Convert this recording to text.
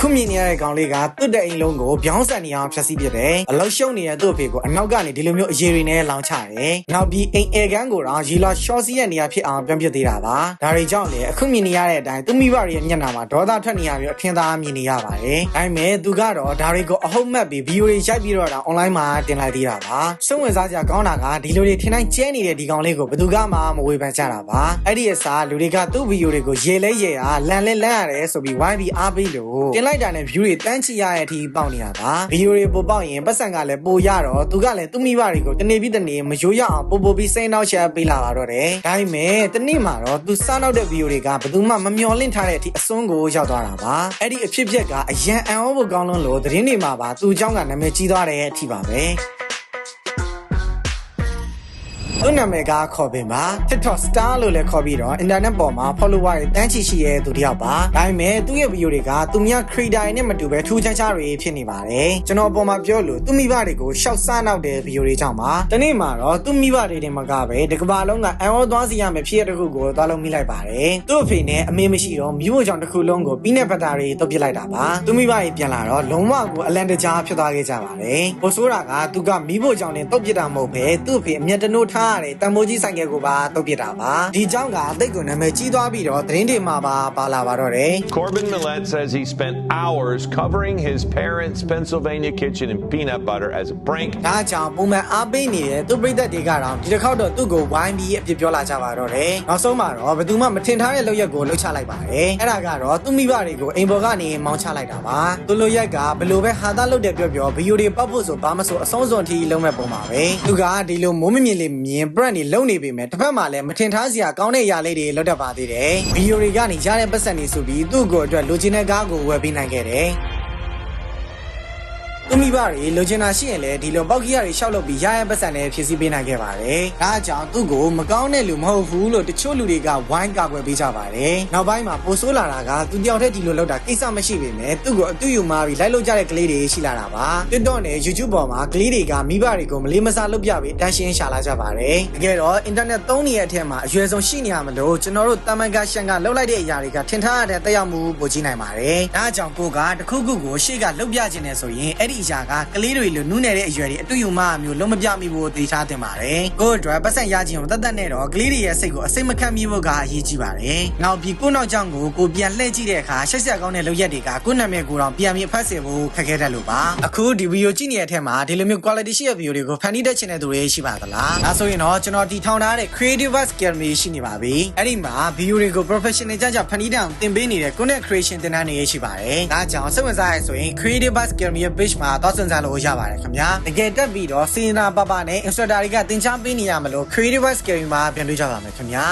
အခုမြင်နေရတဲ့ကောင်လေးကသူ့တဲ့အိမ်လုံးကိုပြောင်းဆန်နေအောင်ဖြတ်စီးပြတယ်အလောက်ရှုံနေတဲ့သူ့အဖေကိုအနောက်ကနေဒီလိုမျိုးအရေးတွေနဲ့လောင်ချတယ်နောက်ပြီးအိမ်အဲကန်ကိုတော့ရီလာရှော့စီးရဲ့နေရာဖြစ်အောင်ပြန်ပြသေးတာပါဒါတွေကြောင့်လေအခုမြင်နေရတဲ့အတိုင်းသူမိဘရဲ့မျက်နှာမှာဒေါသထွက်နေရပြီးအထင်သာမြင်နေရပါတယ်ဒါပေမဲ့သူကတော့ဒါတွေကိုအဟုတ်မှတ်ပြီးဗီဒီယိုတွေရိုက်ပြီးတော့ online မှာတင်လိုက်သေးတာပါစုံဝင်စားကြကောင်းတာကဒီလိုတွေထင်တိုင်းကျဲနေတဲ့ဒီကောင်လေးကိုဘယ်သူကမှမဝေဖန်ကြတာပါအဲ့ဒီအစားလူတွေကသူ့ဗီဒီယိုတွေကိုရေလဲရေအားလန်လဲလန်ရတယ်ဆိုပြီးဝိုင်းပြီးအားပေးလို့တင်လိုက်တာနဲ့ view တွေတန်းချီရတဲ့အထိပေါက်နေတာပါဗီဒီယိုတွေပို့ပေါက်ရင်ပတ်စံကလည်းပိုရတော့သူကလည်းသူ့မိဘတွေကိုတနေ့ပြီးတနေ့မရိုးရအောင်ပို့ပြီးစိတ်နှောက်ရှက်ပေးလာပါတော့တယ်ဒါပေမဲ့တနေ့မှာတော့သူစားနောက်တဲ့ဗီဒီယိုတွေကဘယ်သူမှမမျှော်လင့်ထားတဲ့အထိအစွန်းကိုရောက်သွားတာပါအဲ့ဒီအဖြစ်ပြက်ကအရန်အံ့ဩဖို့ကောင်းလွန်းလို့သတင်းတွေမှာပါသူ့အကြောင်းကနာမည်ကြီးသွားတဲ့အထိပါပဲသူ့နာမည်ကခေါ်ပင်ပါ TikTok star လို့လည်းခေါ်ပြီးတော့ internet ပေါ်မှာ follower တွေတန်းချီရှိရဲ့သူတယောက်ပါဒါပေမဲ့သူ့ရဲ့ဗီဒီယိုတွေကသူများ creator တွေနဲ့မတူပဲထူးခြားခြားတွေဖြစ်နေပါတယ်ကျွန်တော်အပေါ်မှာပြောလို့သူ့မိဘတွေကိုရှောက်စားနောက်တဲ့ဗီဒီယိုတွေကြောင့်ပါဒီနေ့မှာတော့သူ့မိဘတွေတင်မကပဲဒီကမ္ဘာလုံးကအံ့ဩသွားစီရမယ့်ဖြစ်ရတဲ့ခုကိုသွားလုံးမိလိုက်ပါတယ်သူ့အဖေနဲ့အမေမရှိတော့မိဖို့ကြောင့်တစ်ခုလုံးကိုပြီးနဲ့ပတ်တာတွေတုတ်ပစ်လိုက်တာပါသူ့မိဘတွေပြန်လာတော့လုံးဝကိုအလန်တကြားဖြစ်သွားခဲ့ကြပါတယ်ပိုဆိုးတာကသူကမိဖို့ကြောင့်နဲ့တုတ်ပစ်တာမဟုတ်ပဲသူ့အဖေအမျက်တနိုးထားရတဲ့တံမိုးကြီးဆိုင်ကယ်ကိုပါတုတ်ပစ်တာပါဒီကြောင့်ကအသိကိုနာမည်ကြီးသွားပြီးတော့သတင်းတွေမှာပါလာပါတော့တယ် Corbin Millet says he spent hours covering his parents' Pennsylvania kitchen in peanut butter as a prank ဒါကြောင့်ပုံမှန်အားပေးနေတဲ့သူ့ပြည်သက်တွေကတော့ဒီတစ်ခေါက်တော့သူ့ကိုဝိုင်းပြီးအပြစ်ပြောလာကြပါတော့တယ်နောက်ဆုံးမှာတော့ဘယ်သူမှမထင်ထားတဲ့လုပ်ရက်ကိုလှုပ်ချလိုက်ပါတယ်အဲ့ဒါကတော့သူ့မိဘတွေကိုအိမ်ပေါ်ကနေမောင်းချလိုက်တာပါသူ့လုပ်ရက်ကဘယ်လိုပဲဟာသားလုပ်တဲ့ပြောဗီဒီယိုတွေပောက်ဖို့ဆိုဘာမဆိုအဆုံးစွန်ထိလုံးမဲ့ပုံပါပဲသူကဒီလိုမိုးမမြင်လေးမြင် brand တွေလုံနေပေမဲ့တစ်ဖက်မှာလည်းမထင်ထားစရာကောင်းတဲ့အရာလေးတွေလုပ်တတ်ပါသေးတယ်ဗီဒီယိုတွေကနေရတဲ့ပတ်စံတွေဆိုပြီးသူ့ကိုအတွက်လိုချင်တဲ့ကားကိုဝယ်ပေးနိုင်ခဲ့တယ်သူမိဘတွေလိုချင်တာရှိရင်လည်းဒီလိုပေါက်ကြီးရတွေရှောက်လုပ်ပြီးရရပတ်စံနဲ့ဖြည့်ဆည်းပေးနိုင်ခဲ့ပါတယ်။ဒါကြောင့်သူ့ကိုမကောင်းတဲ့လူမဟုတ်ဘူးလို့တချို့လူတွေကဝိုင်းကာကွယ်ပေးကြပါတယ်။နောက်ပိုင်းမှာပိုဆိုးလာတာကသူတယောက်တည်းဒီလိုလုပ်တာကိစ္စမရှိပေမဲ့သူ့ကိုအတူယူမှာပြီးလိုက်လုပ်ကြတဲ့ကလေးတွေရှိလာတာပါ။ TikTok နဲ့ YouTube ပေါ်မှာကလေးတွေကမိဘတွေကိုမလေးမစားလုပ်ပြပြီးတန်းရှင်းရှာလာကြပါတယ်။တကယ်တော့ internet သုံးနေတဲ့အထက်မှာအရွယ်ဆုံးရှိနေရမလို့ကျွန်တော်တို့တာမန်ကရှန်ကလုပ်လိုက်တဲ့အရာတွေကထင်ထားရတဲ့တက်ရောက်မှုပိုကြီးနိုင်ပါတယ်။ဒါကြောင့်ကိုကတခုခုကိုရှေ့ကလုပ်ပြခြင်းနဲ့ဆိုရင်အဲ့ဒီအရာကကလေးတွေလိုနူးနေတဲ့အရွယ်တွေအတူယူမှမျိုးလုံးမပြမိဖို့သိထားတင်ပါတယ်ကိုယ့်အတွက်ပတ်စံရခြင်းကိုတတ်နဲ့တော့ကလေးတွေရဲ့စိတ်ကိုအစိတ်မခံမိဖို့ကအရေးကြီးပါတယ်နောက်ပြီးကိုနောက်ကြောင့်ကိုပြန်လှည့်ကြည့်တဲ့အခါရှက်ဆက်ကောင်းတဲ့လုပ်ရက်တွေကကိုနာမည်ကိုတော့ပြန်ပြီးအဖတ်စေဖို့ခက်ခဲတတ်လို့ပါအခုဒီဗီဒီယိုကြည့်နေတဲ့အထက်မှာဒီလိုမျိုး quality ရှိတဲ့ဗီဒီယိုတွေကိုဖန်တီးတတ်ချင်တဲ့သူတွေရှိပါသလားဒါဆိုရင်တော့ကျွန်တော်တီထောင်ထားတဲ့ Creative Academy ရှိနေပါပြီအဲ့ဒီမှာဗီဒီယိုတွေကို professional ကြဖန်တီးတောင်သင်ပေးနေတဲ့ content creation သင်တန်းတွေရှိပါတယ်ဒါကြောင့်စိတ်ဝင်စားရဆိုရင် Creative Academy ရဲ့ page မှာသွားစင်စားလို့ရပါတယ်ခင်ဗျာတကယ်တက်ပြီးတော့စေနာပပနဲ့ instructor တွေကသင်ကြားပေးနေရမလို့ Creative Academy မှာပြန်တွေ့ကြပါမယ်ခင်ဗျာ